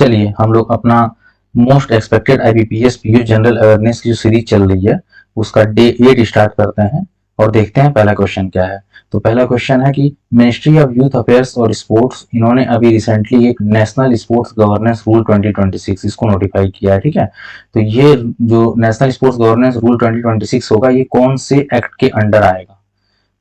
चलिए हम लोग अपना most expected IBPS PU general awareness की जो सीरीज चल रही है उसका डे 8 स्टार्ट करते हैं और देखते हैं पहला क्वेश्चन क्या है। तो पहला क्वेश्चन है कि मिनिस्ट्री ऑफ यूथ अफेयर्स और स्पोर्ट्स इन्होंने अभी रिसेंटली एक नेशनल स्पोर्ट्स गवर्नेंस रूल 2026 इसको नोटिफाई किया है, ठीक है। तो ये जो नेशनल स्पोर्ट्स गवर्नेंस रूल 2026 होगा ये कौन से एक्ट के अंडर आएगा?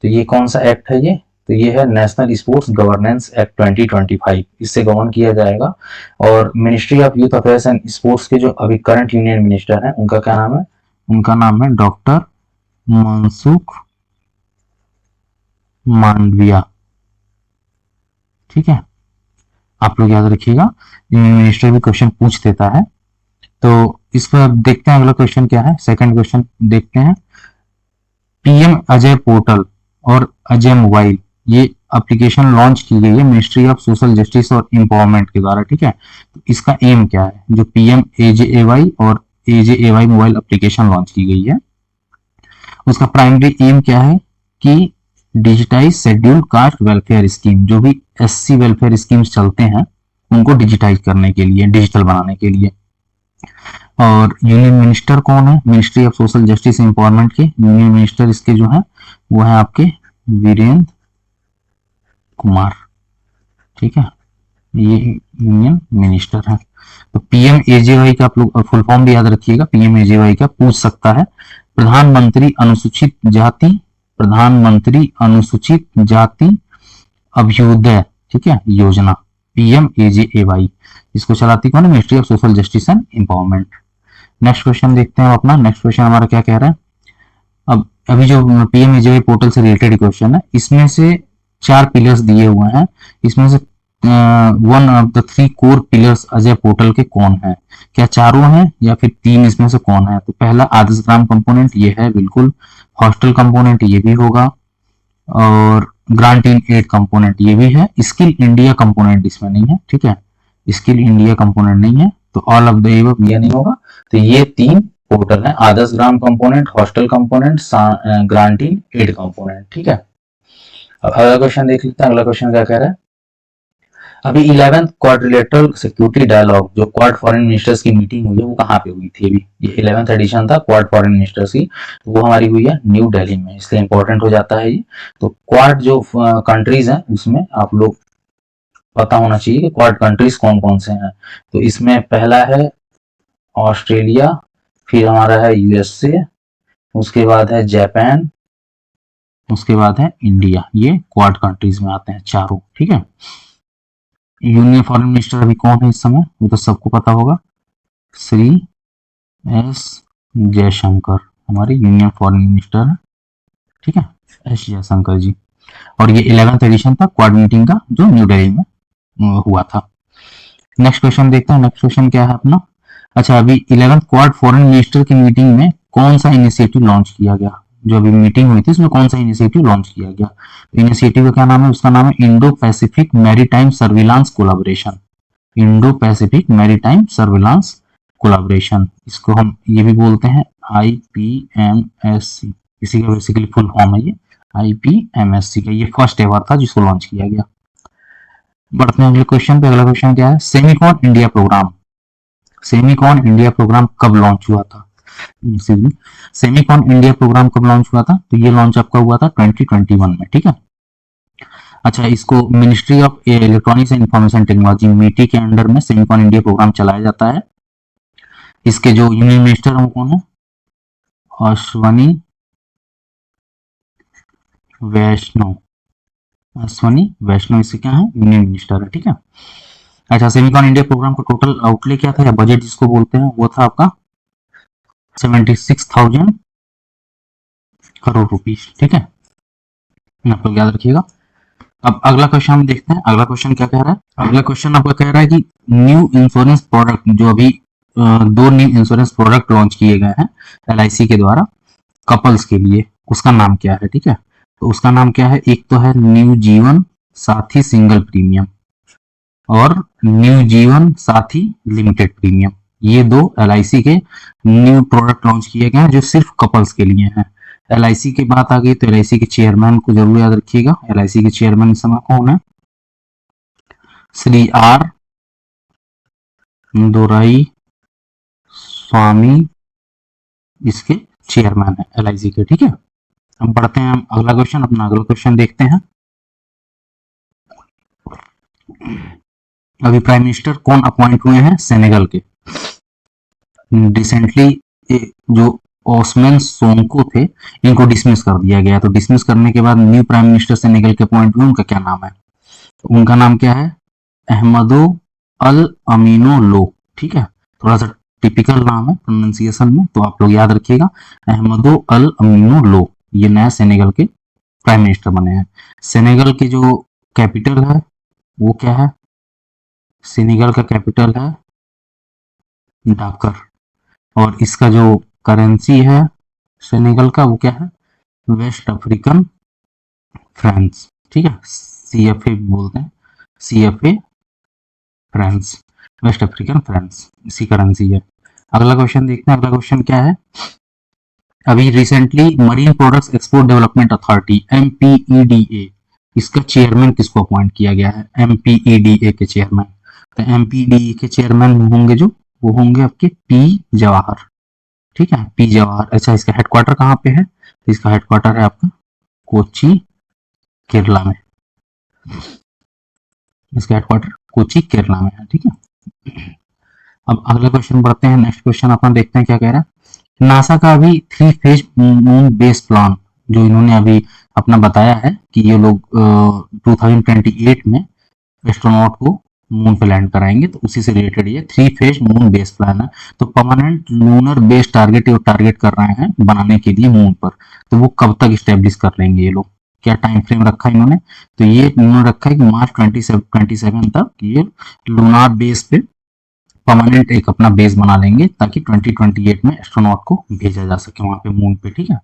तो ये कौन सा एक्ट है ये? तो ये है नेशनल स्पोर्ट्स गवर्नेंस एक्ट 2025, इससे गवर्न किया जाएगा। और ministry of youth affairs and sports के जो अभी करंट यूनियन मिनिस्टर हैं उनका क्या नाम है? उनका नाम है डॉक्टर मनसुख मांडविया, ठीक है। आप लोग याद रखिएगा, यूनियन मिनिस्टर भी क्वेश्चन पूछ देता है। तो इस पर अब देखते हैं अगला क्वेश्चन क्या है। सेकंड क्वेश्चन देखते हैं। पीएम अजय पोर्टल और अजय मोबाइल ये एप्लीकेशन लॉन्च की गई है मिनिस्ट्री ऑफ सोशल जस्टिस और एम्पावरमेंट के द्वारा, ठीक है। तो इसका एम क्या है? जो पीएम AJAY और AJAY मोबाइल एप्लीकेशन लॉन्च की गई है उसका प्राइमरी एम क्या है कि digitise scheduled caste welfare scheme, जो भी SC वेलफेयर स्कीम्स चलते हैं उनको डिजिटाइज करने के लिए, डिजिटल बनाने के लिए। और यूनियन मिनिस्टर कौन है? Ministry of social justice empowerment के यूनियन मिनिस्टर इसके जो है वो है आपके वीरेंद्र कुमार, ठीक है। ये यूनियन मिनिस्टर है। तो पीएम AJY का आप लोग फुल फॉर्म भी याद रखिएगा। पीएम AJY का पूछ सकता है प्रधानमंत्री अनुसूचित जाति, प्रधानमंत्री अनुसूचित जाति अभ्युदय, ठीक है, योजना पीएम AJAY। इसको चलाती कौन है? Ministry of social justice and empowerment. Next question देखते हैं अपना। नेक्स्ट क्वेश्चन हमारा क्या कह रहा है? अब अभी जो पीएम AJY पोर्टल से रिलेटेड क्वेश्चन है इसमें से 4 पिलर्स दिए हुए हैं। इसमें से one of the 3 core pillars Ajay portal के कौन है? क्या चारों हैं या फिर 3 इसमें से कौन है? तो पहला आदर्श ग्राम कंपोनेंट ये है, बिल्कुल। हॉस्टल कंपोनेंट ये भी होगा और ग्रांट इन एड कंपोनेंट ये भी है। स्किल इंडिया कंपोनेंट इसमें नहीं है, ठीक है। स्किल इंडिया कंपोनेंट नहीं है, तो ऑल ऑफ द एबव ये नहीं होगा। तो ये 3 पोर्टल है, Adarsh Gram component, hostel component, grant in aid component, ठीक है। अब अगला क्वेश्चन देख लेते हैं। अगला क्वेश्चन क्या कह रहा है? अभी 11th क्वाड्रिलेटरल सिक्योरिटी डायलॉग जो क्वाड फॉरेन मिनिस्टर्स की मीटिंग हुई है वो कहाँ पे हुई थी? अभी ये 11th एडिशन था क्वाड फॉरेन मिनिस्टर्स की, तो वो हमारी हुई है न्यू दिल्ली में, इसलिए इंपॉर्टेंट हो जाता है ये। तो क्वाड जो कंट्रीज हैं उसमें आप लोग पता होना चाहिए कि क्वाड कंट्रीज कौन कौन से हैं। तो इसमें पहला है ऑस्ट्रेलिया, फिर हमारा है USA, उसके बाद है जापान, उसके बाद है इंडिया। ये क्वाड कंट्रीज में आते हैं चारों, ठीक है। यूनियन फॉरेन मिनिस्टर अभी कौन है इस समय? वो तो सबको पता होगा, श्री S जयशंकर हमारे यूनियन फॉरेन मिनिस्टर है, ठीक है, S जयशंकर जी। और ये 11th एडिशन था क्वाड मीटिंग का जो न्यू दिल्ली में हुआ था। नेक्स्ट क्वेश्चन देखते हैं। नेक्स्ट क्वेश्चन क्या है अपना? अच्छा, अभी 11th क्वाड फॉरेन मिनिस्टर की मीटिंग में कौन सा इनिशिएटिव लॉन्च किया गया? जो अभी मीटिंग हुई थी उसमें कौन सा इनिशिएटिव लॉन्च किया गया? तो इनिशिएटिव का क्या नाम है? उसका नाम है Indo Pacific maritime surveillance collaboration. Indo Pacific maritime surveillance collaboration, इसको हम ये भी बोलते हैं IPMSC। इसी का बेसिकली फुल फॉर्म है ये IPMSC का। ये फर्स्ट एवर था जिसको लॉन्च किया गया। बढ़ते हैं अगले क्वेश्चन पे। अगला क्वेश्चन क्या है? Semicon India programme, Semicon India programme कब लॉन्च हुआ था? सेमिकॉन इंडिया प्रोग्राम कब लॉन्च हुआ था? तो ये लॉन्च आपका हुआ था 2021 में, ठीक है। अच्छा, इसको ministry of electronics and information technology MITI के अंडर में सेमिकॉन इंडिया प्रोग्राम चलाया जाता है। इसके जो यूनियन मिनिस्टर है वो कौन है? अश्वनी वैष्णव, अश्वनी वैष्णव इससे क्या है? यूनियन मिनिस्टर है, ठीक है। अच्छा, सेमिकॉन इंडिया प्रोग्राम का टोटल आउटले क्या था या बजट जिसको बोलते हैं वो था आपका 76,000 करोड़ रुपीस, ठीक है। आप लोग याद रखिएगा। अब अगला क्वेश्चन हम देखते हैं। अगला क्वेश्चन क्या कह रहा है? अगला क्वेश्चन आपका कह रहा है कि न्यू इंश्योरेंस प्रोडक्ट, जो अभी 2 न्यू इंश्योरेंस प्रोडक्ट लॉन्च किए गए हैं LIC के द्वारा कपल्स के लिए, उसका नाम क्या है, ठीक है। तो उसका नाम क्या है? एक तो है न्यू जीवन साथी सिंगल प्रीमियम और न्यू जीवन साथी लिमिटेड प्रीमियम। ये 2 LIC के न्यू प्रोडक्ट लॉन्च किए गए हैं जो सिर्फ कपल्स के लिए हैं। LIC की बात आ गई तो LIC के चेयरमैन को जरूर याद रखिएगा। LIC के चेयरमैन इस समय कौन है? श्री R दोराई स्वामी इसके चेयरमैन है एलआईसी के। ठीक है, अब बढ़ते हैं हम अगला क्वेश्चन, अपना अगला क्वेश्चन देखते हैं। अभी प्राइम मिनिस्टर कौन अपॉइंट हुए हैं सेनेगल के? रिसेंटली जो ओस्मान सोंको थे, इनको डिसमिस कर दिया गया। तो डिसमिस करने के बाद न्यू प्राइम मिनिस्टर सेनेगल के अपॉइंट हुए, उनका क्या नाम है? तो उनका नाम क्या है? अहमदो अल अमीनो लो। ठीक है, थोड़ा सा टिपिकल नाम है प्रोनाउंसिएशन में, तो आप लोग याद रखिएगा, अहमदो अल अमीनो लो। ये नया सेनेगल के प्राइम मिनिस्टर बने हैं। सेनेगल की जो कैपिटल है वो क्या है? सेनेगल का कैपिटल है डाकर। और इसका जो करेंसी है सेनेगल का, वो क्या है? West African francs. ठीक है, सीएफए बोलते हैं, CFA francs, West African francs, इसी करेंसी है। अगला क्वेश्चन देखते हैं, अगला क्वेश्चन क्या है? अभी recently marine products export development authority MPEDA, इसका चेयरमैन किसको अपॉइंट किया गया है? एमपीईडीए के चेयरमैन। तो एमपीईडीए के चेयरमैन होंगे जो, वो होंगे आपके पी जवाहर। ठीक है, पी जवाहर। अच्छा, इसका हेडक्वार्टर कहाँ पे है? इसका हेडक्वार्टर है आपका कोची, केरला में। इसका हेडक्वार्टर कोची, केरला में है। ठीक है, अब अगला क्वेश्चन बढ़ते हैं। नेक्स्ट क्वेश्चन अपना देखते हैं क्या कह रहा है। नासा का अभी 3 फेज मून बेस प्लान जो इन्होंने अभी अपना बताया है कि ये लोग 2028 में एस्ट्रोनॉट को मून पे लैंड कराएंगे, तो उसी से रिलेटेड ये 3 फेज मून बेस प्लान है। तो permanent lunar base target target कर रहे हैं बनाने के लिए मून पर। तो वो कब तक स्टेब्लिश कर लेंगे ये लोग? क्या टाइम फ्रेम रखा है इन्होंने? तो ये इन्होंने रखा है कि मार्च 27 तक ये लूनार बेस पे परमानेंट एक अपना बेस बना लेंगे, ताकि 2028 में एस्ट्रोनॉट को भेजा जा सके वहां पे मून पे। ठीक है,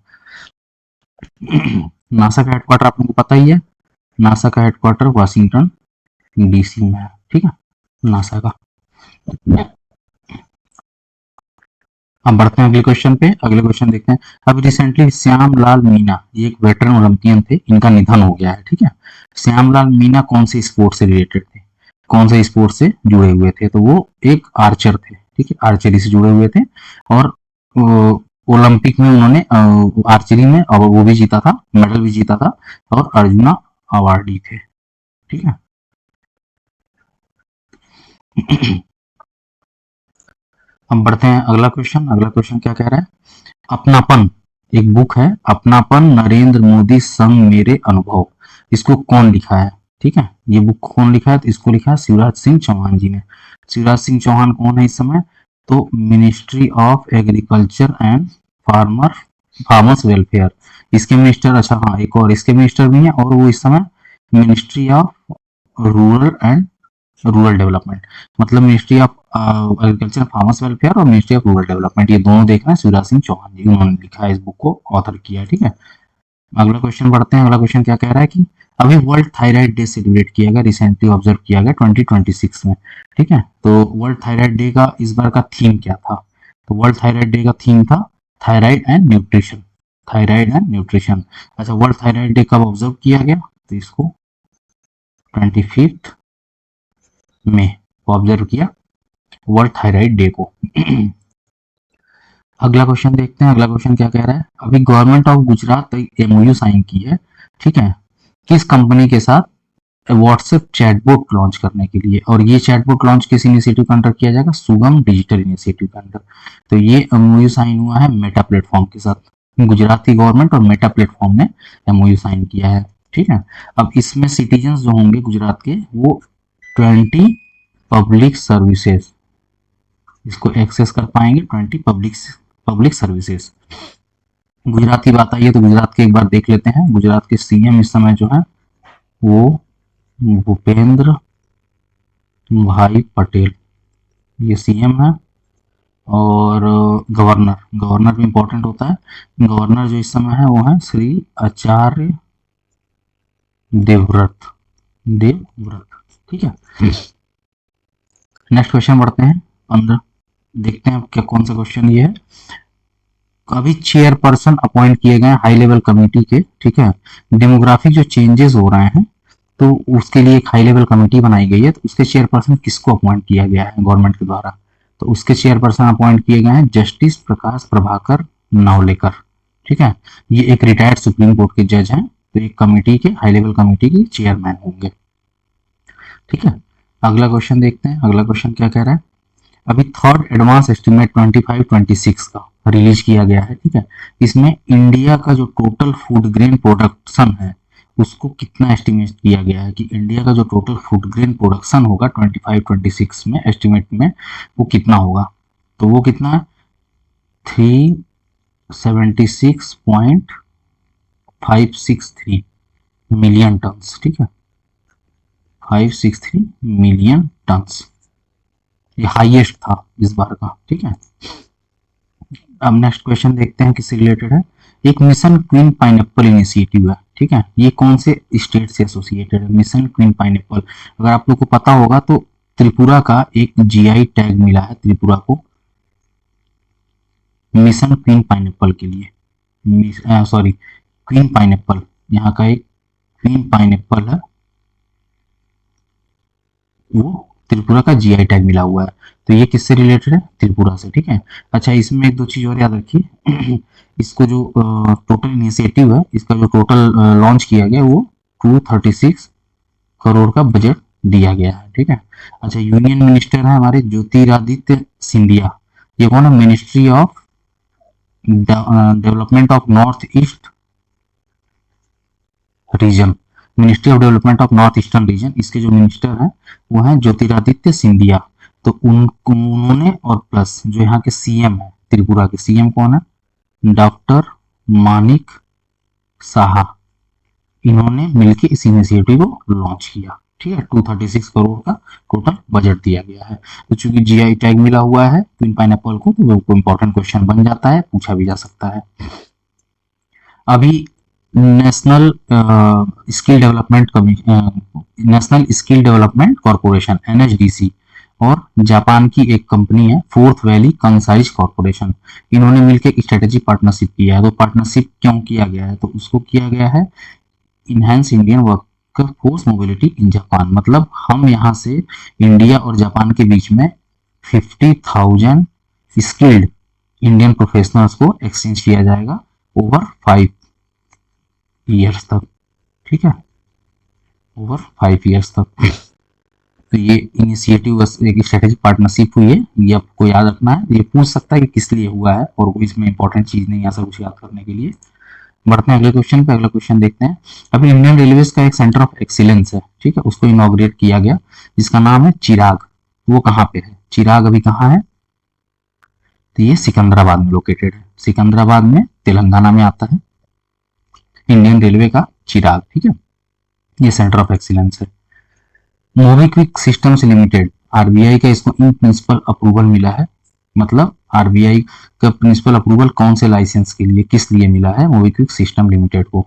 नासा का हेडक्वार्टर आपको पता ही है, नासा का हेडक्वार्टर वाशिंगटन डीसी में है। ठीक है, नासा का। अब बढ़ते हैं अगले क्वेश्चन पे, अगले क्वेश्चन देखते हैं। अभी रिसेंटली श्यामलाल मीना, ये एक वेटरन ओलंपियन थे, इनका निधन हो गया है। ठीक है, श्यामलाल मीना कौन से स्पोर्ट से रिलेटेड थे, कौन से स्पोर्ट से जुड़े हुए थे? तो वो एक आर्चर थे। ठीक है, आर्चरी से जुड़े हुए थे, और ओलंपिक में उन्होंने आर्चरी में और वो भी जीता था, मेडल भी जीता था, और अर्जुना अवार्डी थे। ठीक है, हम बढ़ते हैं अगला क्वेश्चन, अगला क्वेश्चन क्या कह रहा है? अपनापन, एक बुक है अपनापन, नरेंद्र मोदी संग मेरे अनुभव, इसको कौन लिखा है? ठीक है, ये बुक कौन लिखा है? तो इसको लिखा है शिवराज सिंह चौहान जी ने। शिवराज सिंह चौहान कौन है इस समय? तो ministry of agriculture and farmer farmers welfare, इसके मिनिस्टर। अच्छा हाँ, एक और इसके मिनिस्टर भी हैं, और वो इस समय ministry of rural and rural development, मतलब ministry of agriculture farmers welfare और मिनिस्ट्री ऑफ रूरल डेवलपमेंट, ये दोनों देखना है शिवराज सिंह चौहान जी उन्होंने लिखा है, इस बुक को ऑथर किया है। ठीक है, अगला क्वेश्चन बढ़ते हैं। अगला क्वेश्चन क्या कह रहा है कि अभी वर्ल्ड थायराइड डे सेलिब्रेट किया गया, रिसेंटली ऑब्जर्व किया गया 2026 में। ठीक है, तो वर्ल्ड थायराइड डे का इस बार का थीम क्या था? तो वर्ल्ड थायराइड डे का थीम था thyroid and nutrition, thyroid and nutrition. अच्छा, वर्ल्ड थायराइड डे कब ऑब्जर्व किया गया? तो इसको 25 में ऑब्जर्व किया वर्ल्ड थायराइड डे को। अगला क्वेश्चन देखते हैं, अगला क्वेश्चन क्या कह रहा है? अभी government of Gujarat MOU sign की है। ठीक है, किस कंपनी के साथ? व्हाट्सएप चैटबॉट लॉन्च करने के लिए। और ये चैटबॉट लॉन्च किस इनिशिएटिव के अंडर किया जाएगा? सुगम डिजिटल इनिशिएटिव के अंडर। तो ये एमओयू साइन हुआ है मेटा प्लेटफॉर्म के साथ, गुजरात की गवर्नमेंट और मेटा प्लेटफॉर्म ने एमओयू साइन किया है। ठीक है, अब इसमें सिटीजन जो होंगे गुजरात के, वो 20 पब्लिक सर्विसेज इसको एक्सेस कर पाएंगे, 20 पब्लिक सर्विसेज। गुजरात की बात आई है तो गुजरात के एक बार देख लेते हैं। गुजरात के सीएम इस समय जो है वो भूपेंद्र भाई पटेल, ये सीएम है। और गवर्नर, गवर्नर भी इंपॉर्टेंट होता है। गवर्नर जो इस समय है वो है श्री आचार्य देवव्रत, देवव्रत। ठीक है, नेक्स्ट क्वेश्चन बढ़ते हैं अंदर, देखते हैं क्या कौन सा क्वेश्चन ये है। अभी चेयरपर्सन अपॉइंट किए गए हाई लेवल कमेटी के। ठीक है, डेमोग्राफिक जो चेंजेस हो रहे हैं तो उसके लिए एक हाई लेवल कमेटी बनाई गई है, तो उसके चेयरपर्सन किसको अपॉइंट किया गया है गवर्नमेंट के द्वारा? तो उसके चेयरपर्सन अपॉइंट किए गए हैं जस्टिस प्रकाश प्रभाकर नावलेकर। ठीक है, ये एक रिटायर्ड सुप्रीम कोर्ट के जज हैं, तो एक कमेटी के, हाई लेवल कमेटी के चेयरमैन होंगे। ठीक है, अगला क्वेश्चन देखते हैं। अगला क्वेश्चन क्या कह रहा है? अभी थर्ड एडवांस एस्टिमेट 25-26 का रिलीज किया गया है। ठीक है, इसमें इंडिया का जो टोटल फूड ग्रेन प्रोडक्शन है उसको कितना एस्टिमेट किया गया है, कि इंडिया का जो टोटल फूड ग्रेन प्रोडक्शन होगा 25-26 में एस्टिमेट में वो कितना होगा? तो वो कितना है? 376.563 मिलियन टन्स। ठीक है, 563 मिलियन टन्स, ये हाईएस्ट था इस बार का। ठीक है, अब नेक्स्ट क्वेश्चन देखते हैं किससे रिलेटेड है। एक मिशन क्वीन पाइनएप्पल इनिशिएटिव है। ठीक है, ये कौन से स्टेट से एसोसिएटेड है? मिशन क्वीन पाइनएप्पल, अगर आप लोग को पता होगा तो त्रिपुरा का एक जीआई टैग मिला है त्रिपुरा को मिशन क्वीन पाइनएप्पल के लिए। सॉरी, क्वीन पाइनएप्पल, यहाँ का एक क्वीन पाइनएप्पल है, वो त्रिपुरा का जीआई टैग मिला हुआ है। तो ये किससे रिलेटेड है? त्रिपुरा से। ठीक है, अच्छा इसमें एक दो चीज और याद रखिए इसको जो टोटल इनिशिएटिव है, इसका जो टोटल लॉन्च किया गया वो 236 करोड़ का बजट दिया गया है। ठीक है, अच्छा यूनियन मिनिस्टर है हमारे ज्योतिरादित्य सिंधिया। ये कौन है? Ministry of development of north east region, ministry of development of north eastern region, इसके जो मिनिस्टर हैं वो हैं ज्योतिरादित्य सिंधिया। तो उन्होंने और प्लस जो यहाँ के सीएम है, त्रिपुरा के सीएम कौन है? डॉक्टर मानिक साहा, इन्होंने मिलकर इस इनिशिएटिव को लॉन्च किया। ठीक है, 236 करोड़ का टोटल बजट दिया गया है। तो चूंकि जीआई टैग मिला हुआ है क्वीन पाइनएप्पल को, तो वो इंपॉर्टेंट क्वेश्चन बन जाता है, पूछा भी जा सकता है। अभी national skill development corporation NHDC और जापान की एक कंपनी है फोर्थ वैली कंसाइज कॉरपोरेशन, इन्होंने मिलकर एक स्ट्रेटेजी पार्टनरशिप किया है। तो पार्टनरशिप क्यों किया गया है? तो उसको किया गया है enhance Indian worker force mobility in Japan, मतलब हम यहाँ से इंडिया और जापान के बीच में 50,000 स्किल्ड इंडियन प्रोफेशनल्स को एक्सचेंज किया जाएगा ओवर 5 ईयर्स तक। ठीक है, ओवर 5 ईयर्स तक। तो ये इनिशिएटिव एक स्ट्रेटेजिक पार्टनरशिप हुई है, ये आपको याद रखना है। ये पूछ सकता है कि किस लिए हुआ है, और कोई इसमें इंपॉर्टेंट चीज नहीं है ऐसा कुछ याद करने के लिए। बढ़ते हैं अगले क्वेश्चन पे। अगला क्वेश्चन देखते हैं। अभी इंडियन रेलवेज का एक सेंटर ऑफ एक्सीलेंस है। ठीक है, उसको इनॉग्रेट किया गया, जिसका नाम है चिराग। वो कहाँ पे है? चिराग अभी कहाँ है? तो ये सिकंदराबाद में लोकेटेड है। सिकंदराबाद में तेलंगाना में आता है इंडियन रेलवे का चिराग। ठीक है, ये सेंटर ऑफ एक्सीलेंस है। मोबिक्विक सिस्टम्स लिमिटेड, आरबीआई का इसको इन प्रिंसिपल अप्रूवल मिला है, मतलब आरबीआई का प्रिंसिपल अप्रूवल कौन से लाइसेंस के लिए, किस लिए मिला है मोबिक्विक सिस्टम लिमिटेड को?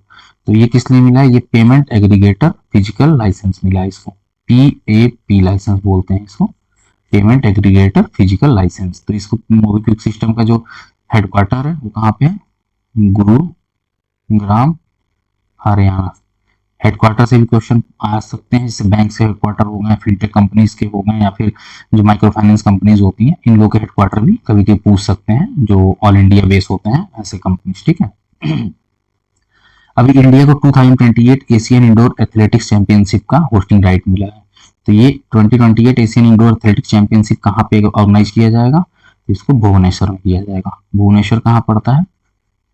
तो ये किस लिए मिला है? ये पेमेंट एग्रीगेटर फिजिकल लाइसेंस मिला है इसको, पीएपी लाइसेंस बोलते हैं इसको, पेमेंट एग्रीगेटर फिजिकल लाइसेंस। तो इसको मोबिक्विक सिस्टम का जो हेडक्वार्टर है वो कहाँ पे है? गुरुग्राम हरियाणा। हेडक्वार्टर से भी क्वेश्चन आ सकते हैं, जैसे बैंक से हेडक्वार्टर हो गए, फिनटेक कंपनीज के हो गए, या फिर जो माइक्रो फाइनेंस कंपनीज होती हैं इन लोगों के हेडक्वार्टर भी कभी कभी पूछ सकते हैं, जो ऑल इंडिया बेस होते हैं ऐसे कंपनीज। ठीक है, अभी इंडिया को 2028 एशियन इंडोर एथलेटिक्स चैंपियनशिप का होस्टिंग राइट मिला है। तो ये 2028 एशियन इंडोर एथलेटिक्स चैंपियनशिप कहाँ पे ऑर्गेनाइज किया जाएगा? तो इसको भुवनेश्वर में किया जाएगा। भुवनेश्वर कहाँ पड़ता है?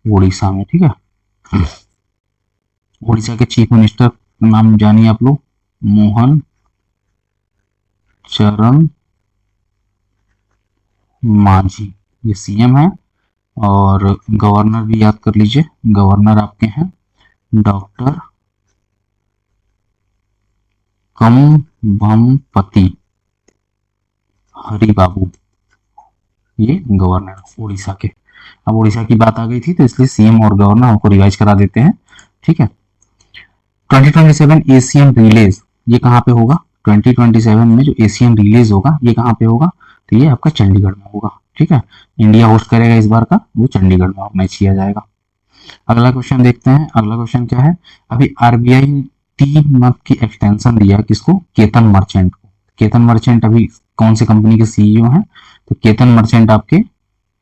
उड़ीसा में। ठीक है, उड़ीसा के चीफ मिनिस्टर नाम जानिए आप लोग, मोहन चरण मांझी, ये सीएम है। और गवर्नर भी याद कर लीजिए, गवर्नर आपके हैं डॉक्टर कमभमपति हरि बाबू, ये गवर्नर उड़ीसा के। अब उड़ीसा की बात आ गई थी तो इसलिए सीएम और गवर्नर हमको रिवाइज करा देते हैं। ठीक है, 2027 एशियन रिलेज ये कहाँ पे होगा? 2027 में जो एशियन रिलेज होगा ये कहाँ पे होगा? तो ये आपका चंडीगढ़ में होगा। ठीक है, इंडिया होस्ट करेगा इस बार का, वो चंडीगढ़ में ऑर्गेनाइज किया जाएगा। अगला क्वेश्चन देखते हैं। अगला क्वेश्चन क्या है? अभी आरबीआई 3 मंथ की एक्सटेंशन दिया किसको, केतन मर्चेंट को। केतन मर्चेंट अभी कौन सी कंपनी के सीईओ हैं, तो केतन मर्चेंट आपके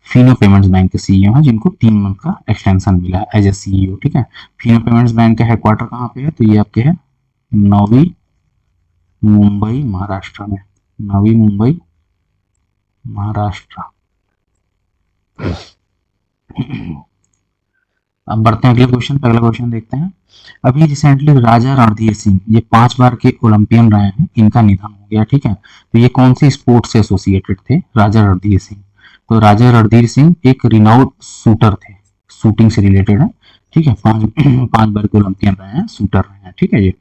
फिनो पेमेंट्स बैंक के सीईओ हैं, जिनको 3 मंथ का एक्सटेंशन मिला है एज ए सीईओ। ठीक है, फिनो पेमेंट्स बैंक का हेडक्वार्टर कहाँ पे है, तो ये आपके है नवी मुंबई महाराष्ट्र में, नवी मुंबई महाराष्ट्र। अब बढ़ते हैं अगले क्वेश्चन पे। अगला क्वेश्चन देखते हैं। अभी रिसेंटली राजा रणधीर सिंह, ये 5 बार के ओलंपियन रहे हैं, इनका निधन हो गया। ठीक है, तो ये कौन सी स्पोर्ट से एसोसिएटेड थे, राजा रणधीर सिंह। तो राजा रणधीर सिंह एक रिनाउंड शूटर थे, शूटिंग से रिलेटेड है। ठीक है, 5 बार के ओलंपियन रहे हैं, शूटर रहे हैं। ठीक है, ये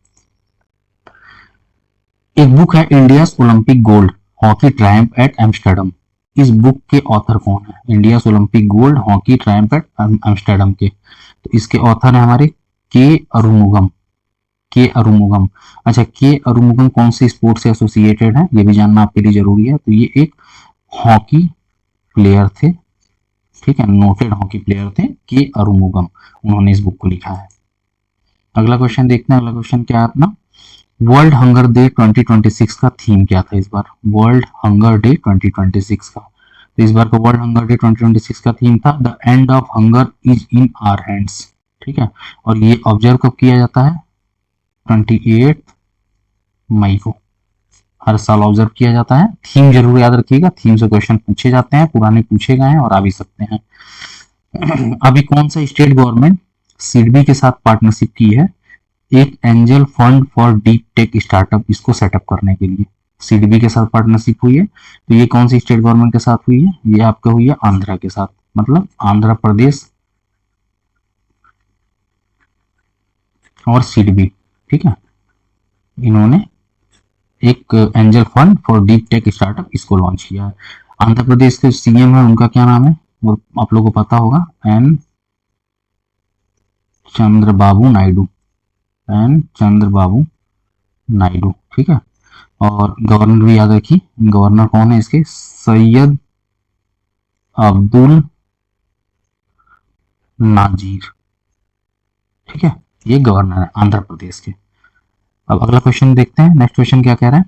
एक बुक है India Olympic gold hockey triumph at Amsterdam. इस बुक के ऑथर कौन है, India Olympic gold hockey triumph at Amsterdam के। तो इसके ऑथर है हमारे के अरुमुगम, के अरुमुगम। अच्छा, के अरुमुगम कौन से स्पोर्ट से एसोसिएटेड है, ये भी जानना आपके लिए जरूरी है। तो ये एक हॉकी प्लेयर थे। ठीक है, नोटेड हॉकी प्लेयर थे के अरुमुगम, उन्होंने इस बुक को लिखा है। अगला क्वेश्चन देखते हैं। अगला क्वेश्चन क्या है अपना, वर्ल्ड हंगर डे 2026 का थीम क्या था इस बार, वर्ल्ड हंगर डे 2026 का। तो इस बार का वर्ल्ड हंगर डे 2026 का थीम था the end of hunger is in our hands. ठीक है, और ये ऑब्जर्व कब किया जाता है, 28 मई को हर साल ऑब्जर्व किया जाता है। थीम जरूर याद रखिएगा, थीम से क्वेश्चन पूछे जाते हैं, पुराने पूछे गए हैं और आ भी सकते हैं। अभी कौन सा स्टेट गवर्नमेंट सिडबी के साथ पार्टनरशिप की है, एक angel fund for deep tech startup, इसको सेटअप करने के लिए सीडबी के साथ पार्टनरशिप हुई है। तो ये कौन सी स्टेट गवर्नमेंट के साथ हुई है, ये आपका हुई है आंध्रा के साथ, मतलब आंध्र प्रदेश और सीडबी। ठीक है, इन्होंने एक angel fund for deep tech startup इसको लॉन्च किया है। आंध्र प्रदेश के सीएम है, उनका क्या नाम है, वो आप लोगों को पता होगा, एन चंद्रबाबू नायडू, एन चंद्रबाबू नायडू। ठीक है, और गवर्नर भी याद रखिए, गवर्नर कौन है इसके, सैयद अब्दुल नाजीर। ठीक है, ये गवर्नर है आंध्र प्रदेश के। अब अगला क्वेश्चन देखते हैं। नेक्स्ट क्वेश्चन क्या कह रहा है,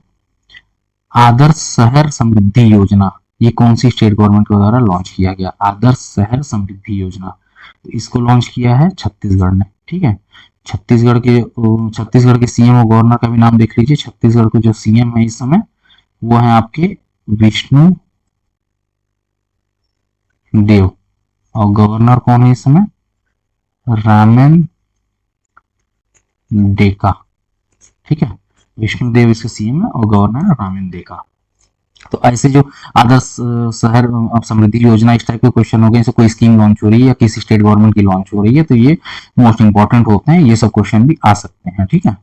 आदर्श शहर समृद्धि योजना, ये कौन सी स्टेट गवर्नमेंट के द्वारा लॉन्च किया गया, आदर्श शहर समृद्धि योजना। तो इसको लॉन्च किया है छत्तीसगढ़ ने। ठीक है, छत्तीसगढ़ के सीएम और गवर्नर का भी नाम देख लीजिए। छत्तीसगढ़ के जो सीएम है इस समय वो है आपके विष्णु देव, और गवर्नर कौन है इस समय, रामेन डेका। ठीक है, विष्णुदेव इसके सीएम है और गवर्नर है रामेन डेका। तो ऐसे जो आदर्श शहर समृद्धि योजना, इस टाइप के क्वेश्चन हो गए, जैसे कोई स्कीम लॉन्च हो रही है या किसी स्टेट गवर्नमेंट की लॉन्च हो रही है, तो ये मोस्ट इंपॉर्टेंट होते हैं, ये सब क्वेश्चन भी आ सकते हैं। ठीक है,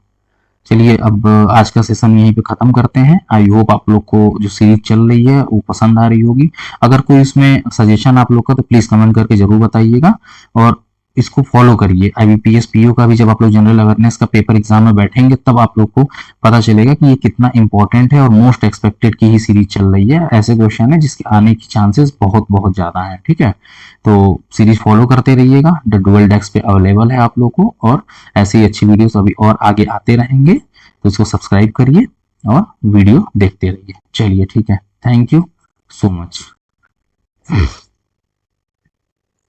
चलिए अब आज का सेशन यहीं पे खत्म करते हैं। आई होप आप लोग को जो सीरीज चल रही है वो पसंद आ रही होगी। अगर कोई इसमें सजेशन आप लोग का तो प्लीज कमेंट करके जरूर बताइएगा, और इसको फॉलो करिए। आईबीपीएस पीओ का भी जब आप लोग जनरल अवेयरनेस का पेपर एग्जाम में बैठेंगे तब आप लोग को पता चलेगा कि ये कितना इंपॉर्टेंट है, और मोस्ट एक्सपेक्टेड की ही सीरीज चल रही है। ऐसे क्वेश्चन है जिसके आने की चांसेस बहुत बहुत ज्यादा है। ठीक है, तो सीरीज फॉलो करते रहिएगा, द डुअल डेस्क पे अवेलेबल है आप लोग को, और ऐसे ही अच्छी वीडियोस अभी और आगे आते रहेंगे, तो इसको सब्सक्राइब करिए और वीडियो देखते रहिए। चलिए ठीक है, थैंक यू सो मच।